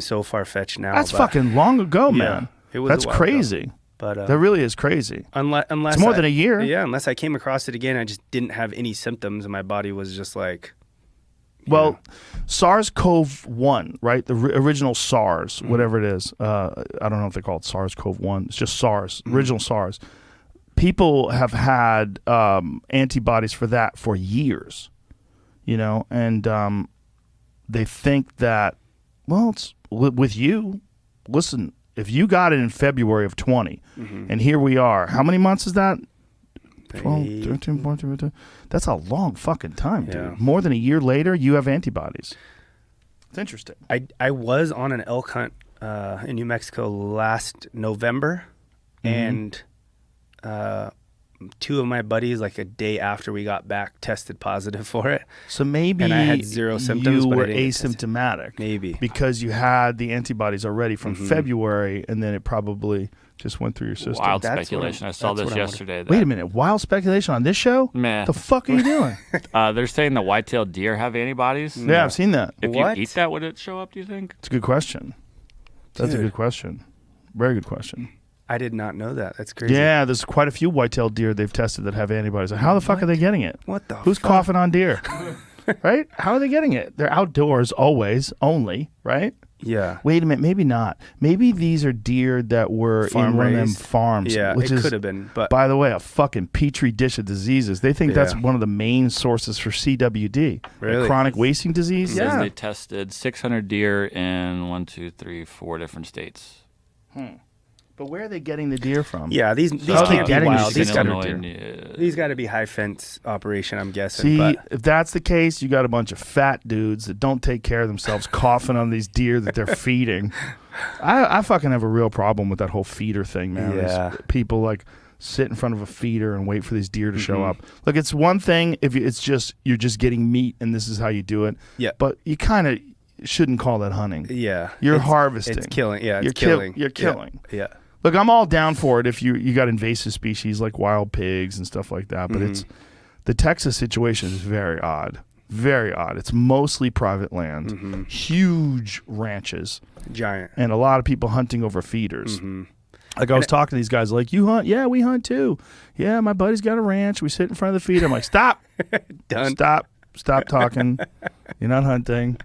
so far-fetched now. That's fucking long ago, man. It was That's a while crazy. ago. But that really is crazy. Unless it's more than a year. Yeah, unless I came across it again, I just didn't have any symptoms, and my body was just like. Well, SARS-CoV-1, right? The original SARS, whatever it is. I don't know if they call it SARS-CoV-1. It's just SARS, original SARS. People have had antibodies for that for years, you know, and they think that, well, it's with you. Listen, if you got it in February of 20, and here we are, how many months is that? 12, 13, 14, 15. That's a long fucking time, dude. Yeah. More than a year later, you have antibodies. It's interesting. I was on an elk hunt in New Mexico last November, and two of my buddies, like a day after we got back, tested positive for it. So maybe and I had zero symptoms, you but were I didn't get tested. asymptomatic. Maybe. Because you had the antibodies already from February, and then it probably just went through your system. Wild speculation. I saw this yesterday. Wait a minute. Wild speculation on this show? Man. The fuck are you doing? They're saying the white-tailed deer have antibodies. Yeah, I've seen that. If you eat that, would it show up, do you think? It's a good question. That's a good question. Very good question. I did not know that. That's crazy. Yeah, there's quite a few white-tailed deer they've tested that have antibodies. How the fuck are they getting it? What the Who's fuck? coughing on deer? Right? How are they getting it? They're outdoors always, only, right? Yeah. Wait a minute, maybe not. Maybe these are deer that were in one of them farms. Yeah, which it is, could have been. But by the way, a fucking petri dish of diseases. They think that's one of the main sources for CWD. Really? Like chronic wasting disease? It says they tested 600 deer in 4 different states. But where are they getting the deer from? Yeah, these How are they can't be getting wild. these These deer? these got to be high fence operation, I'm guessing. See, but if that's the case, you got a bunch of fat dudes that don't take care of themselves coughing on these deer that they're feeding. I fucking have a real problem with that whole feeder thing, man. Yeah. These people like sit in front of a feeder and wait for these deer to show up. Look, it's one thing if it's just you're just getting meat and this is how you do it. Yeah. But you kind of shouldn't call that hunting. Yeah. You're harvesting. It's killing. Yeah, you're it's killing. You're killing. Yeah. Look, I'm all down for it if you got invasive species like wild pigs and stuff like that, but it's the Texas situation is very odd. Very odd. It's mostly private land, huge ranches, Giant, and a lot of people hunting over feeders. Like I was talking to these guys, like, you hunt? Yeah, we hunt too. Yeah, my buddy's got a ranch. We sit in front of the feeder. I'm like, stop, Done. stop talking. You're not hunting.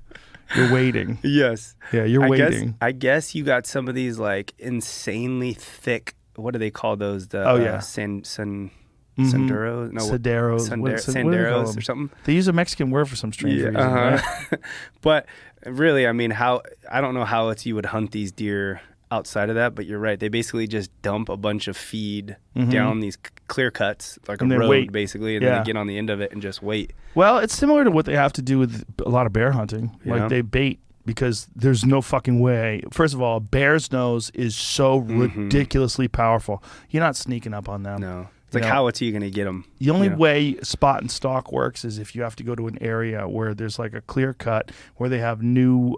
You're waiting. Yes. Yeah, you're waiting. I guess you got some of these like insanely thick. What do they call those? The Senderos? No, Senderos or something. They use a Mexican word for some strange reason. Right? But really, I mean, I don't know how else you would hunt these deer outside of that, but you're right. They basically just dump a bunch of feed down these clear cuts, like and a road, wait. basically, and then they get on the end of it and just wait. Well, it's similar to what they have to do with a lot of bear hunting. Yeah. Like they bait because there's no fucking way. First of all, a bear's nose is so ridiculously powerful. You're not sneaking up on them. No. It's like, how else are you going to get them? The only way spot and stalk works is if you have to go to an area where there's like a clear cut, where they have new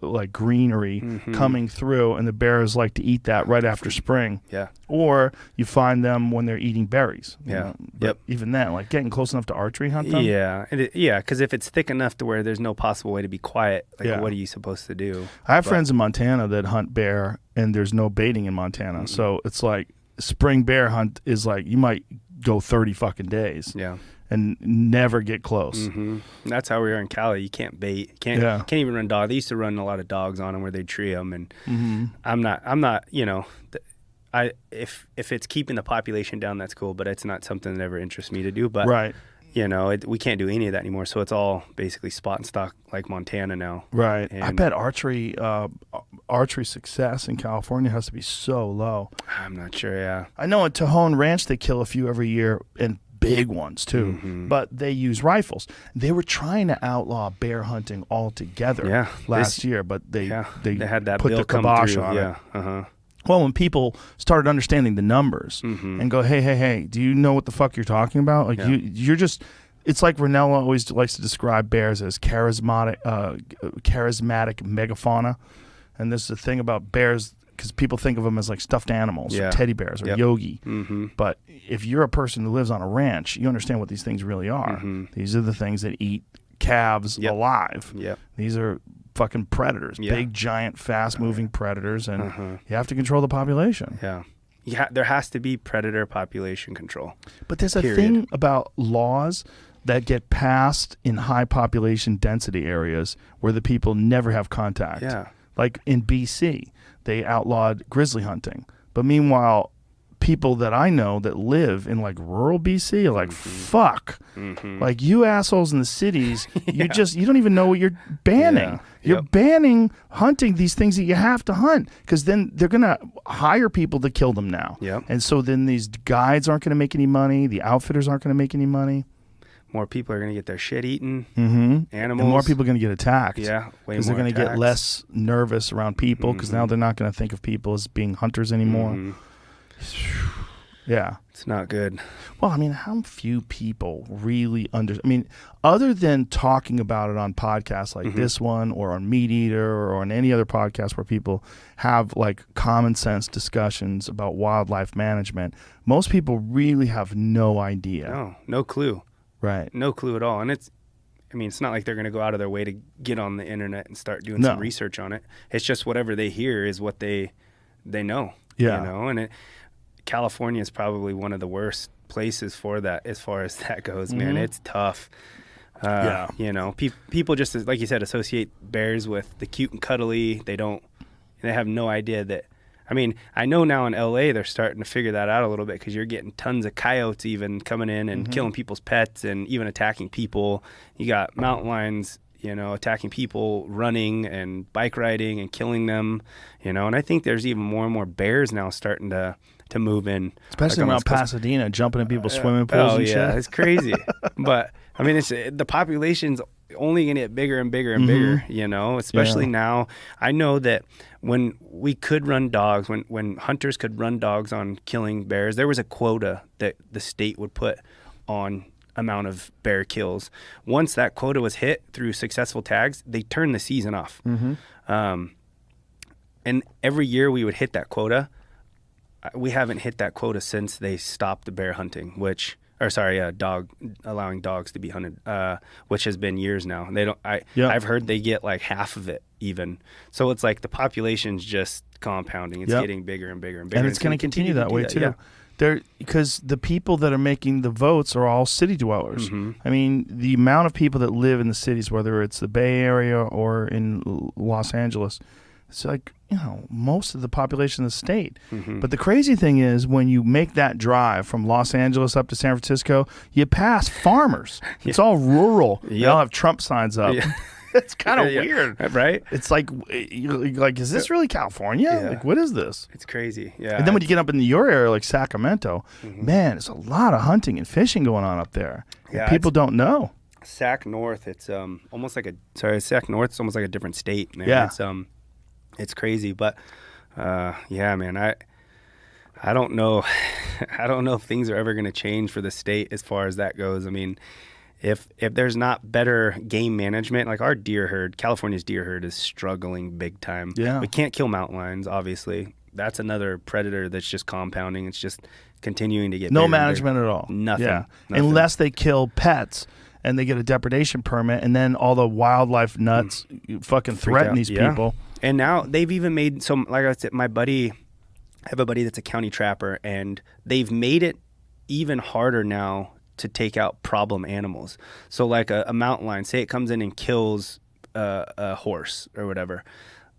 like greenery coming through, and the bears like to eat that right after spring. Yeah. Or you find them when they're eating berries. you Yeah. know? But even then, like getting close enough to archery hunt them. Yeah. Because if it's thick enough to where there's no possible way to be quiet, like what are you supposed to do? I have friends in Montana that hunt bear, and there's no baiting in Montana. So it's like spring bear hunt is like you might go 30 fucking days and never get close. That's how we are in Cali. You can't bait. Can't even run dog. They used to run a lot of dogs on them where they'd tree them, and I'm not you know, if it's keeping the population down, that's cool, but it's not something that ever interests me to do. But you know, we can't do any of that anymore, so it's all basically spot and stock like Montana now. Right. And I bet archery success in California has to be so low. I'm not sure, yeah. I know at Tejon Ranch they kill a few every year, and big ones too, but they use rifles. They were trying to outlaw bear hunting altogether last year, but they had that put bill the come kibosh through. on it. Yeah. Well, when people started understanding the numbers and go, hey, do you know what the fuck you're talking about? Like you're just, it's like Ranella always likes to describe bears as charismatic megafauna. And this is the thing about bears, because people think of them as like stuffed animals, or teddy bears, or yogi. But if you're a person who lives on a ranch, you understand what these things really are. These are the things that eat calves alive. These are fucking predators, big, giant, fast-moving predators, and you have to control the population. Yeah. There has to be predator population control. But there's a thing about laws that get passed in high population density areas where the people never have contact. Yeah. Like in BC, they outlawed grizzly hunting. But meanwhile, people that I know that live in like rural BC are like, fuck. Like you assholes in the cities, you don't even know what you're banning. You're banning hunting these things that you have to hunt, because then they're going to hire people to kill them now. And so then these guides aren't going to make any money. The outfitters aren't going to make any money. More people are going to get their shit eaten. And Animals. more people are going to get attacked. Yeah, because they're going to get less nervous around people, because now they're not going to think of people as being hunters anymore. Yeah. It's not good. Well, I mean, how few people really other than talking about it on podcasts like this one, or on Meat Eater, or on any other podcast where people have like common sense discussions about wildlife management, most people really have no idea. No clue. Right. No clue at all. And it's not like they're going to go out of their way to get on the internet and start doing some research on it. It's just whatever they hear is what they know. Yeah. You know, and California is probably one of the worst places for that as far as that goes, man. It's tough. You know, people just, like you said, associate bears with the cute and cuddly. They have no idea that. I mean, I know now in LA they're starting to figure that out a little bit, because you're getting tons of coyotes even coming in and killing people's pets and even attacking people. You got mountain lions, you know, attacking people, running and bike riding and killing them, you know. And I think there's even more and more bears now starting to move in. Especially around Pasadena, jumping in people's swimming pools and shit. It's crazy. But, I mean, the population's only going to get bigger and bigger and bigger, you know, especially now. I know that when we could run dogs, when hunters could run dogs on killing bears, there was a quota that the state would put on amount of bear kills. Once that quota was hit through successful tags, they turned the season off. And every year we would hit that quota. We haven't hit that quota since they stopped the bear hunting, allowing dogs to be hunted, which has been years now. I've heard they get like half of it even. So it's like the population's just compounding. It's getting bigger and bigger and bigger. And it's going to continue that way too. Because the people that are making the votes are all city dwellers. I mean, the amount of people that live in the cities, whether it's the Bay Area or in Los Angeles, it's like, you know, most of the population of the state. But the crazy thing is, when you make that drive from Los Angeles up to San Francisco, you pass farmers. It's all rural. They all have Trump signs up. It's kind of weird, right? It's like, is this really California? Like, what is this? It's crazy. Yeah. And then when you get up into your area, like Sacramento, man, there's a lot of hunting and fishing going on up there. People don't know. Sac North, it's almost like Sac North, it's almost like a different state, man. Yeah. It's crazy, but man, I don't know. I don't know if things are ever going to change for the state as far as that goes. I mean, if there's not better game management, like our deer herd, California's deer herd is struggling big time. Yeah. We can't kill mountain lions, obviously. That's another predator that's just compounding. It's just continuing to get no bigger management at all. Nothing. Yeah. Nothing. Unless they kill pets and they get a depredation permit, and then all the wildlife nuts fucking threaten these people. And now they've even made some, like I said, I have a buddy that's a county trapper, and they've made it even harder now to take out problem animals. So like a mountain lion, say it comes in and kills a horse or whatever.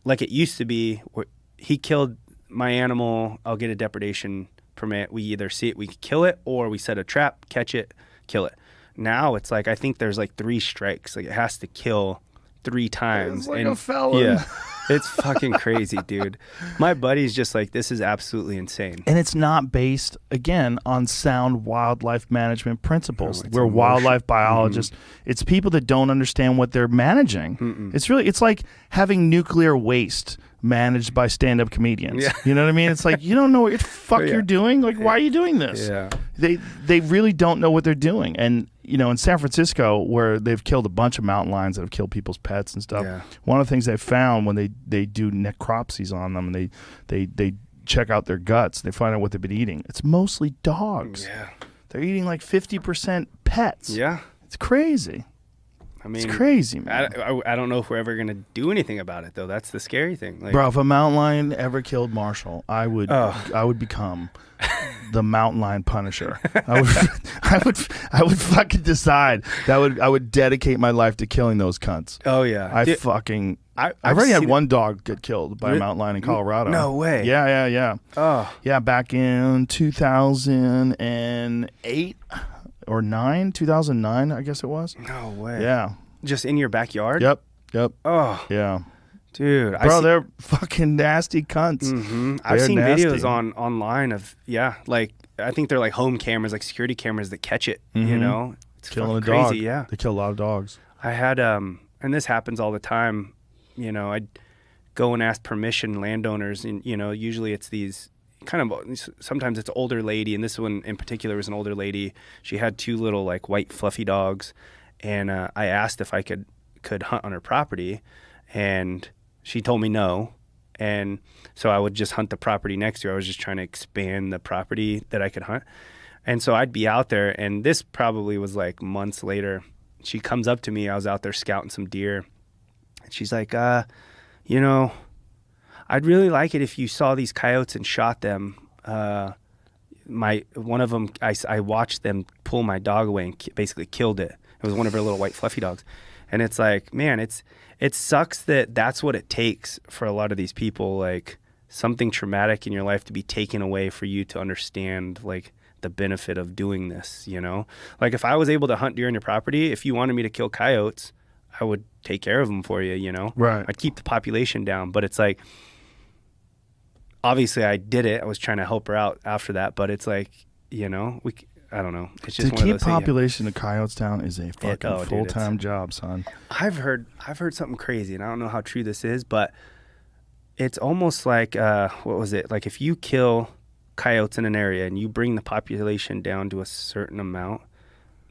Like it used to be, he killed my animal, I'll get a depredation permit. We either see it, we kill it, or we set a trap, catch it, kill it. Now it's like, I think there's like 3 strikes. Like it has to kill 3 times. It's like a felon. Yeah. It's fucking crazy, dude. My buddy's just like, this is absolutely insane. And it's not based, again, on sound wildlife management principles. No, We're wildlife biologists. It's people that don't understand what they're managing. It's like having nuclear waste managed by stand-up comedians. Yeah. You know what I mean? It's like, you don't know what the fuck you're doing. Like, why are you doing this? Yeah. They really don't know what they're doing. And, you know, in San Francisco, where they've killed a bunch of mountain lions that have killed people's pets and stuff, one of the things they found when they do necropsies on them, and they check out their guts, they find out what they've been eating. It's mostly dogs. Yeah. They're eating like 50% pets. Yeah. It's crazy. I mean, it's crazy, man. I don't know if we're ever going to do anything about it, though. That's the scary thing. Like, bro, if a mountain lion ever killed Marshall, I would become the mountain lion punisher. I would fucking decide that I would dedicate my life to killing those cunts. Oh yeah, I've already had one dog get killed by a mountain lion in Colorado. No way. Yeah. Oh yeah, back in 2008 or 2009, I guess it was. No way. Yeah. Just in your backyard? Yep. Oh. Yeah. Dude. Bro, they're fucking nasty cunts. Mm-hmm. I've seen videos online of, like, I think they're like home cameras, like security cameras that catch it, you know? It's killing a crazy, dog. Yeah. They kill a lot of dogs. I had, and this happens all the time, you know, I'd go and ask permission landowners, and, you know, usually it's these sometimes it's an older lady, and this one in particular was an older lady. She had 2 little like white fluffy dogs, and I asked if I could hunt on her property, and she told me no. And so I would just hunt the property next to her. I was just trying to expand the property that I could hunt. And so I'd be out there, and this probably was like months later. She comes up to me. I was out there scouting some deer, and she's like, you know, I'd really like it if you saw these coyotes and shot them. One of them, I watched them pull my dog away and basically killed it. It was one of her little white fluffy dogs. And it's like, man, it sucks that that's what it takes for a lot of these people, like something traumatic in your life to be taken away for you to understand like the benefit of doing this, you know? Like if I was able to hunt deer on your property, if you wanted me to kill coyotes, I would take care of them for you, you know? Right. I'd keep the population down, but it's like, obviously I did it. I was trying to help her out after that, but it's like, you know, I don't know. It's just to one keep of those population of coyotes down is a fucking full-time job, son. I've heard something crazy, and I don't know how true this is, but it's almost like what was it? Like if you kill coyotes in an area and you bring the population down to a certain amount,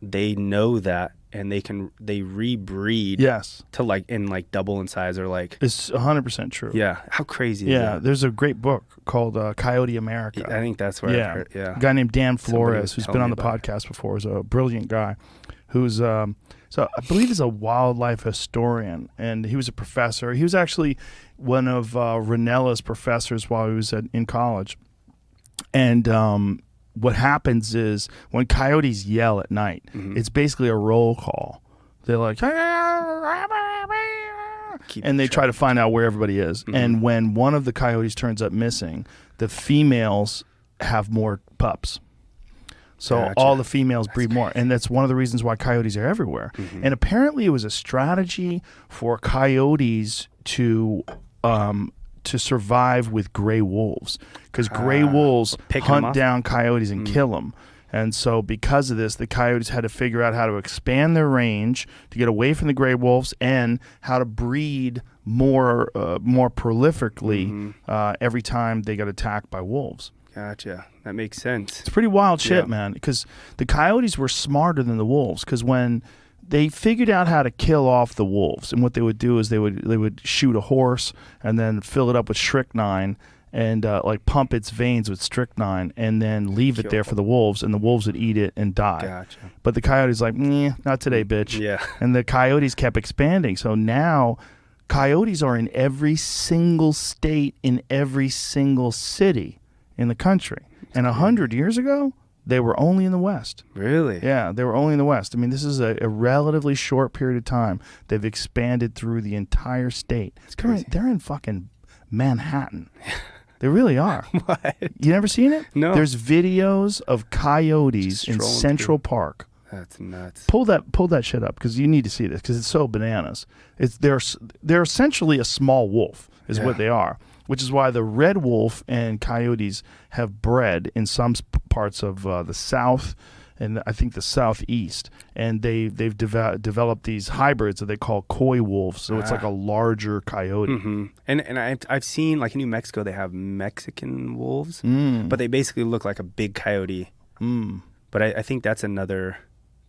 they know that, and they rebreed. Yes. To like double in size, or like it's 100% true. Yeah. How crazy is that? There's a great book called Coyote America. I think that's where I've heard. Yeah. A guy named Dan Flores, who's been on the podcast before, is a brilliant guy who's so I believe he's a wildlife historian, and he was a professor. He was actually one of Ranella's professors while he was in college. And what happens is when coyotes yell at night, it's basically a roll call. They're like, and they try to find out where everybody is. And when one of the coyotes turns up missing, the females have more pups. So all the females breed more. And that's one of the reasons why coyotes are everywhere. And apparently it was a strategy for coyotes to survive with gray wolves, because gray wolves hunt down coyotes and kill them. And so because of this, the coyotes had to figure out how to expand their range to get away from the gray wolves, and how to breed more prolifically every time they got attacked by wolves. Gotcha. That makes sense. It's pretty wild shit, man, because the coyotes were smarter than the wolves, because when they figured out how to kill off the wolves, and what they would do is they would shoot a horse and then fill it up with strychnine and like pump its veins with strychnine and then leave it there for the wolves, and the wolves would eat it and die. Gotcha. But the coyotes like, not today, bitch. Yeah. And the coyotes kept expanding. So now coyotes are in every single state, in every single city in the country. And 100 years ago, they were only in the West. Really? Yeah, they were only in the West. I mean, this is a relatively short period of time. They've expanded through the entire state. They're in fucking Manhattan. They really are. What? You never seen it? No. There's videos of coyotes in Central Park. That's nuts. Pull that shit up, because you need to see this, because it's so bananas. They're essentially a small wolf is what they are, which is why the red wolf and coyotes have bred in some parts of the South and I think the Southeast, and they've developed these hybrids that they call coy wolves. So it's like a larger coyote. And I've seen, like in New Mexico, they have Mexican wolves, but they basically look like a big coyote. But I think that's another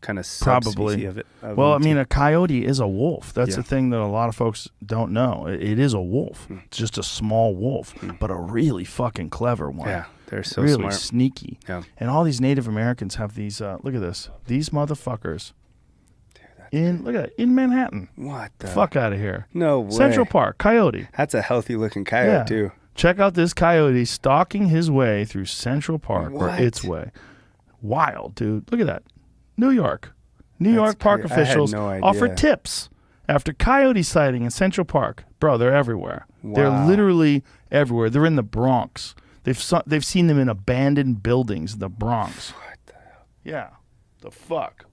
kind of subspecies of it. Well, I mean, a coyote is a wolf. That's the thing that a lot of folks don't know. It is a wolf. It's just a small wolf, but a really fucking clever one. Yeah, they're so really smart. Sneaky. Yeah. And all these Native Americans have these, look at this, these motherfuckers. Dude, Look at that, in Manhattan. What the? Fuck out of here. No way. Central Park, coyote. That's a healthy looking coyote too. Check out this coyote stalking his way through Central Park, or its way. Wild, dude. Look at that. New York park officials offer tips after coyote sighting in Central Park. Bro, they're everywhere. Wow. They're literally everywhere. They're in the Bronx. They've seen them in abandoned buildings in the Bronx. What the hell? Yeah. The fuck?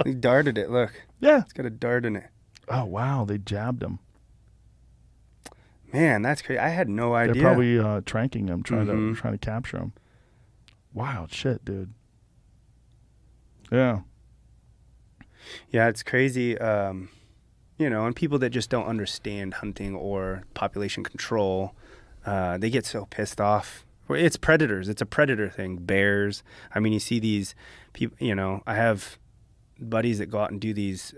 He darted it. Look. Yeah. It's got a dart in it. Oh, wow. They jabbed him. Man, that's crazy. I had no idea. They're probably tranking him, trying to capture him. Wild shit, dude. Yeah. Yeah, it's crazy. And people that just don't understand hunting or population control, they get so pissed off. It's predators. It's a predator thing. Bears. I mean, you see these people, I have buddies that go out and do these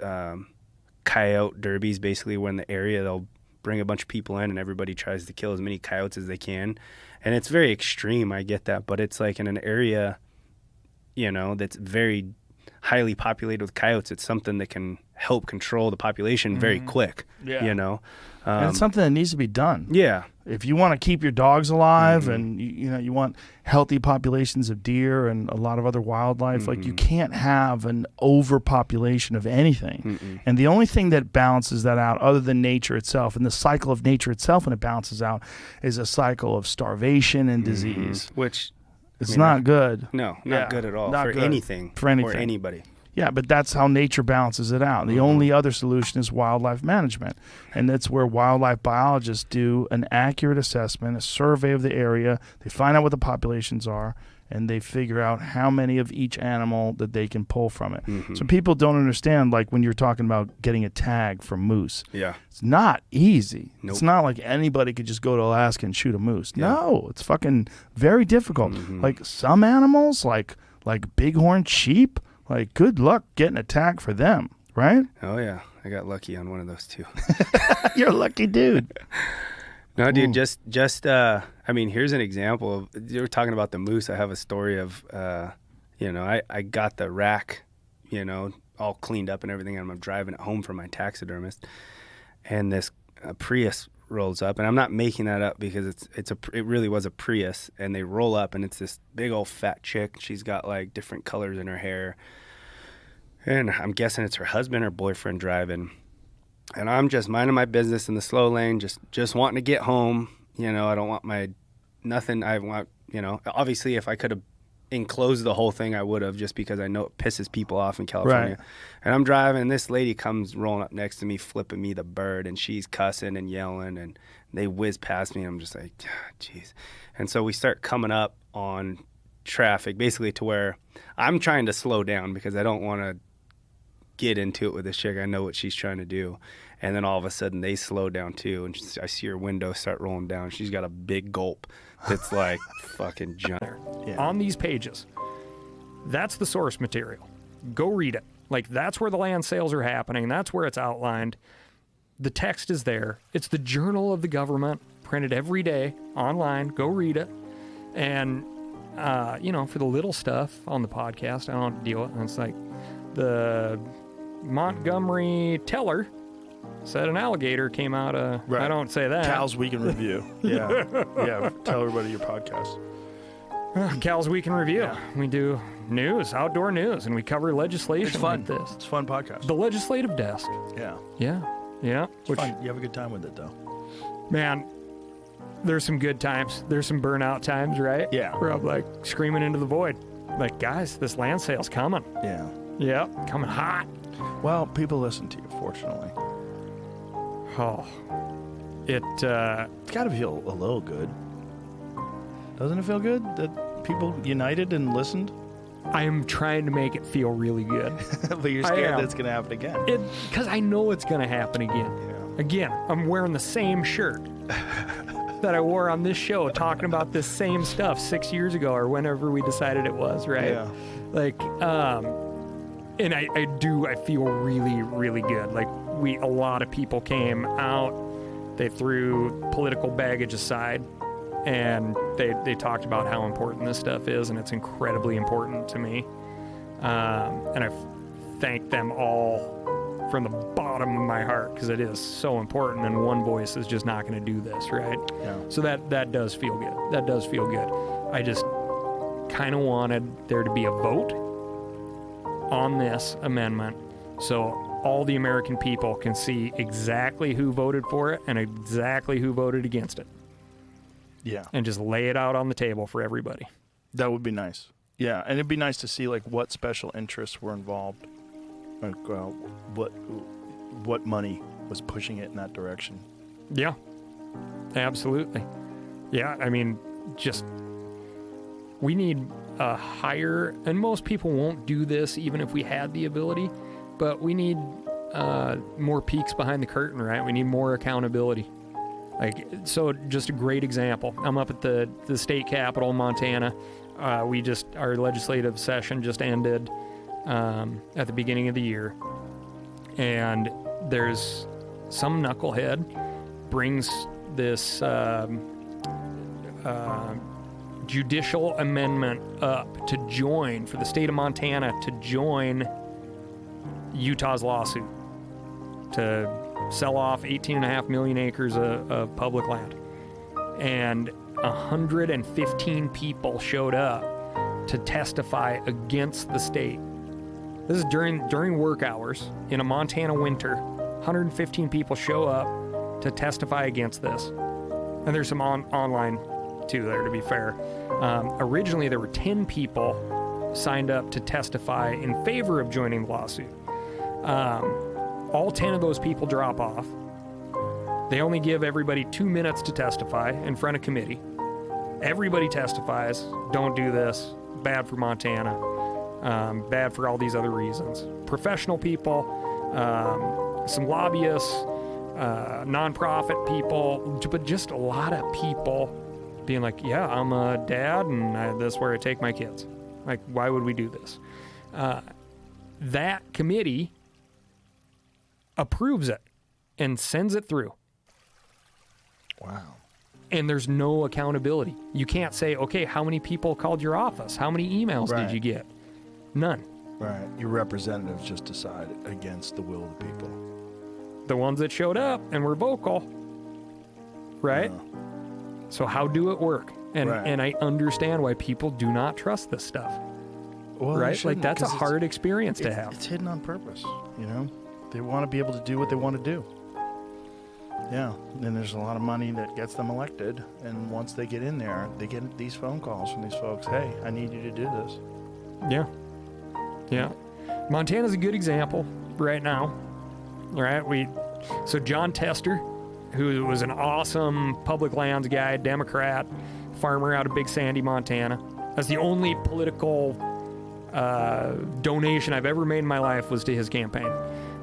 coyote derbies, basically, when in the area they'll bring a bunch of people in and everybody tries to kill as many coyotes as they can. And it's very extreme, I get that, but it's like in an area, that's very highly populated with coyotes. It's something that can help control the population very quick, and it's something that needs to be done. Yeah. If you want to keep your dogs alive and you want healthy populations of deer and a lot of other wildlife, like you can't have an overpopulation of anything. And the only thing that balances that out, other than nature itself, and the cycle of nature itself when it balances out, is a cycle of starvation and disease. Which it's not good. No, not good at all. Not for good. anything. For anything. Or anybody. Yeah, but that's how nature balances it out. The only other solution is wildlife management. And that's where wildlife biologists do an accurate assessment, a survey of the area. They find out what the populations are, and they figure out how many of each animal that they can pull from it. So people don't understand, like when you're talking about getting a tag for moose. Yeah. It's not easy. Nope. It's not like anybody could just go to Alaska and shoot a moose. Yeah. No, it's fucking very difficult. Like some animals, like bighorn sheep, like, good luck getting a tag for them, right? Oh, yeah. I got lucky on one of those, too. You're a lucky dude. No, dude, just here's an example of, you were talking about the moose. I have a story of, I got the rack, all cleaned up and everything, and I'm driving it home from my taxidermist, and this Prius rolls up, and I'm not making that up because it really was a Prius, and they roll up, and it's this big old fat chick. She's got like different colors in her hair, and I'm guessing it's her husband or boyfriend driving, and I'm just minding my business in the slow lane, just wanting to get home. I don't want nothing. I want, obviously if I could have enclosed the whole thing, I would have, just because I know it pisses people off in California. Right. And I'm driving, and this lady comes rolling up next to me, flipping me the bird, and she's cussing and yelling, and they whiz past me, and I'm just like, jeez. And so we start coming up on traffic, basically to where I'm trying to slow down because I don't want to get into it with this chick. I know what she's trying to do. And then all of a sudden they slow down too, and I see her window start rolling down. She's got a big gulp that's like fucking giant. Yeah. On these pages, that's the source material. Go read it. Like, that's where the land sales are happening. That's where it's outlined. The text is there. It's the journal of the government, printed every day online. Go read it. And, for the little stuff on the podcast, I don't have to deal with it. It's like the Montgomery Teller said an alligator came out of, right. I don't say that. Cal's Week in Review. Yeah. Yeah. Tell everybody your podcast. Cal's Week in Review. Yeah. We do news, outdoor news, and we cover legislation. It's fun. Like this. It's a fun podcast. The legislative desk. Yeah. Yeah. It's fun. You have a good time with it, though. Man, there's some good times. There's some burnout times, right? Yeah. Where I'm like screaming into the void. Like, guys, this land sale's coming. Yeah. Yeah. Coming hot. Well, people listen to you, fortunately. Oh. It's got to feel a little good. Doesn't it feel good that people united and listened? I am trying to make it feel really good. But you're scared that it's going to happen again. Because I know it's going to happen again. Yeah. Again, I'm wearing the same shirt that I wore on this show, talking about this same stuff 6 years ago or whenever we decided it was, right? Yeah. Like, and I feel really, really good. Like, a lot of people came out, they threw political baggage aside, and they talked about how important this stuff is, and it's incredibly important to me. And I thank them all from the bottom of my heart, because it is so important, and one voice is just not going to do this, right? Yeah. So that does feel good. That does feel good. I just kind of wanted there to be a vote on this amendment so all the American people can see exactly who voted for it and exactly who voted against it. Yeah. And just lay it out on the table for everybody. That would be nice. Yeah, and it'd be nice to see like what special interests were involved, like what money was pushing it in that direction. Yeah, absolutely. Yeah, I mean, just we need a higher, and most people won't do this even if we had the ability, but we need more peeks behind the curtain, right? We need more accountability. Like, so just a great example. I'm up at the state capitol in Montana. Our legislative session just ended at the beginning of the year. And there's some knucklehead brings this judicial amendment up to join, for the state of Montana to join Utah's lawsuit to sell off 18.5 million acres of public land. And 115 people showed up to testify against the state. This is during work hours in a Montana winter. 115 people show up to testify against this. And there's some online too there, to be fair. Originally there were 10 people signed up to testify in favor of joining the lawsuit. All 10 of those people drop off. They only give everybody 2 minutes to testify in front of committee. Everybody testifies, don't do this, bad for Montana, bad for all these other reasons. Professional people, some lobbyists, nonprofit people, but just a lot of people being like, yeah, I'm a dad and this is where I take my kids. Like, why would we do this? That committee approves it and sends it through. Wow. And there's no accountability. You can't say, okay, how many people called your office? How many emails did you get? None. Right. Your representatives just decide against the will of the people. The ones that showed up and were vocal, right? Yeah. So how do it work? And Right. and I understand why people do not trust this stuff, Well, they right? Like, shouldn't, that's a 'cause hard experience to have. It's hidden on purpose, you know? They want to be able to do what they want to do. Yeah, and there's a lot of money that gets them elected, and once they get in there, they get these phone calls from these folks, hey, I need you to do this. Yeah. Yeah. Montana's a good example right now, right? So John Tester, who was an awesome public lands guy, Democrat, farmer out of Big Sandy, Montana. That's the only political donation I've ever made in my life was to his campaign,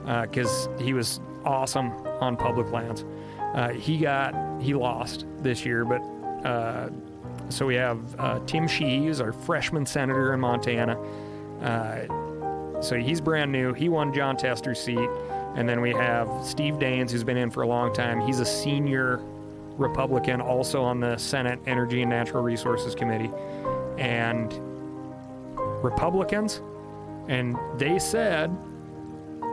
because he was awesome on public lands. He lost this year, but so we have Tim Sheehy, who's our freshman senator in Montana. So he's brand new. He won John Tester's seat. And then we have Steve Daines, who's been in for a long time. He's a senior Republican, also on the Senate Energy and Natural Resources Committee. And Republicans, and they said,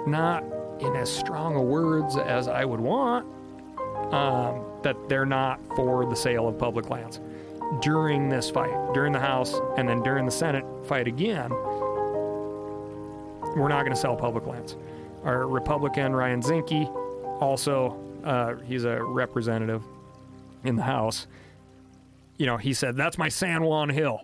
not in as strong a words as I would want, that they're not for the sale of public lands. During this fight, during the House, and then during the Senate fight again, we're not going to sell public lands. Our Republican, Ryan Zinke, also, he's a representative in the House. You know, he said, that's my San Juan Hill.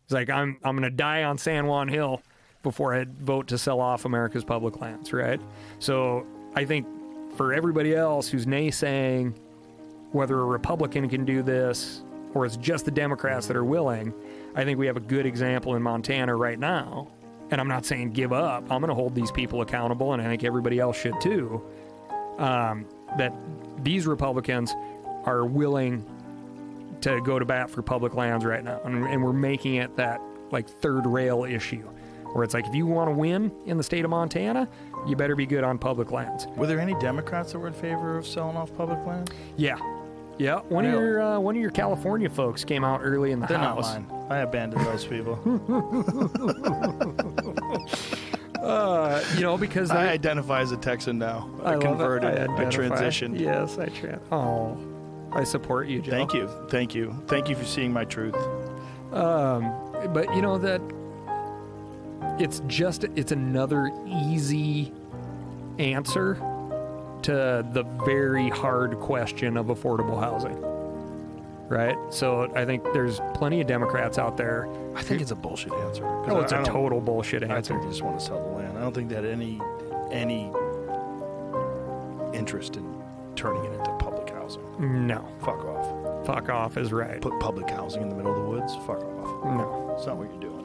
He's like, I'm going to die on San Juan Hill before I vote to sell off America's public lands, right? So I think for everybody else who's naysaying whether a Republican can do this or it's just the Democrats that are willing, I think we have a good example in Montana right now. And I'm not saying give up. I'm going to hold these people accountable, and I think everybody else should too, that these Republicans are willing to go to bat for public lands right now. And we're making it that like third rail issue where it's like, if you want to win in the state of Montana, you better be good on public lands. Were there any Democrats that were in favor of selling off public land? Yeah. Yeah, one of your California folks came out early in the They're House. not mine. I abandoned those people. Because I identify as a Texan now. I love converted. it. I transitioned. Yes, I support you, Joe. Thank you for seeing my truth. But that it's another easy answer to the very hard question of affordable housing, right? So I think there's plenty of Democrats out there. I think it's a bullshit answer. Oh, it's a total bullshit answer. I think they just want to sell the land. I don't think that any interest in turning it into public housing. No. Fuck off. Fuck off is right. Put public housing in the middle of the woods? Fuck off. No. It's not what you're doing.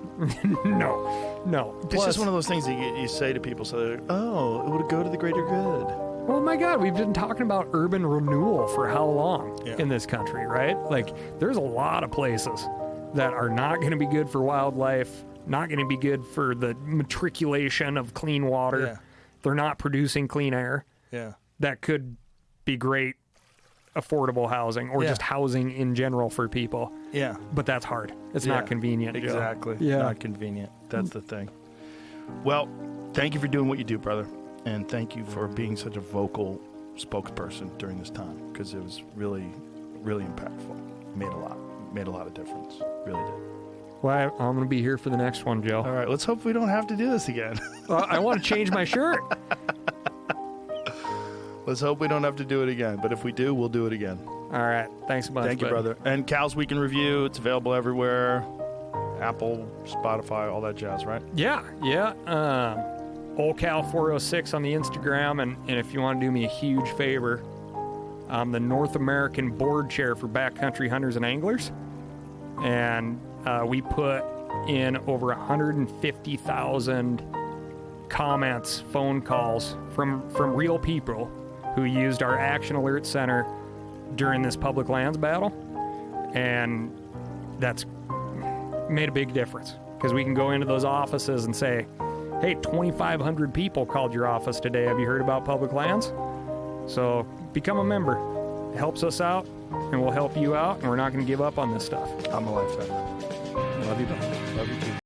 No. It's just one of those things that you say to people, so they're like, oh, it would go to the greater good. Oh my God, we've been talking about urban renewal for how long in this country, right? Like, there's a lot of places that are not going to be good for wildlife, not going to be good for the matriculation of clean water. Yeah. They're not producing clean air. Yeah. That could be great affordable housing or just housing in general for people. Yeah. But that's hard. It's not convenient, Joe. Exactly. Yeah. Not convenient. That's the thing. Well, thank you for doing what you do, brother. And thank you for being such a vocal spokesperson during this time, because it was really, really impactful. Made a lot of difference. Really did. Well, I'm going to be here for the next one, Joe. All right. Let's hope we don't have to do this again. I want to change my shirt. Let's hope we don't have to do it again. But if we do, we'll do it again. All right. Thanks a bunch. Thank you, brother. And Cal's Week in Review, it's available everywhere. Apple, Spotify, all that jazz, right? Yeah. Old Cal 406 on the Instagram. And if you want to do me a huge favor, I'm the North American board chair for backcountry hunters and anglers. And we put in over 150,000 comments, phone calls from real people who used our Action Alert Center during this public lands battle. And that's made a big difference, because we can go into those offices and say, hey, 2,500 people called your office today. Have you heard about public lands? So become a member. It helps us out, and we'll help you out, and we're not going to give up on this stuff. I'm a lifetime. Love you, buddy. Love you too.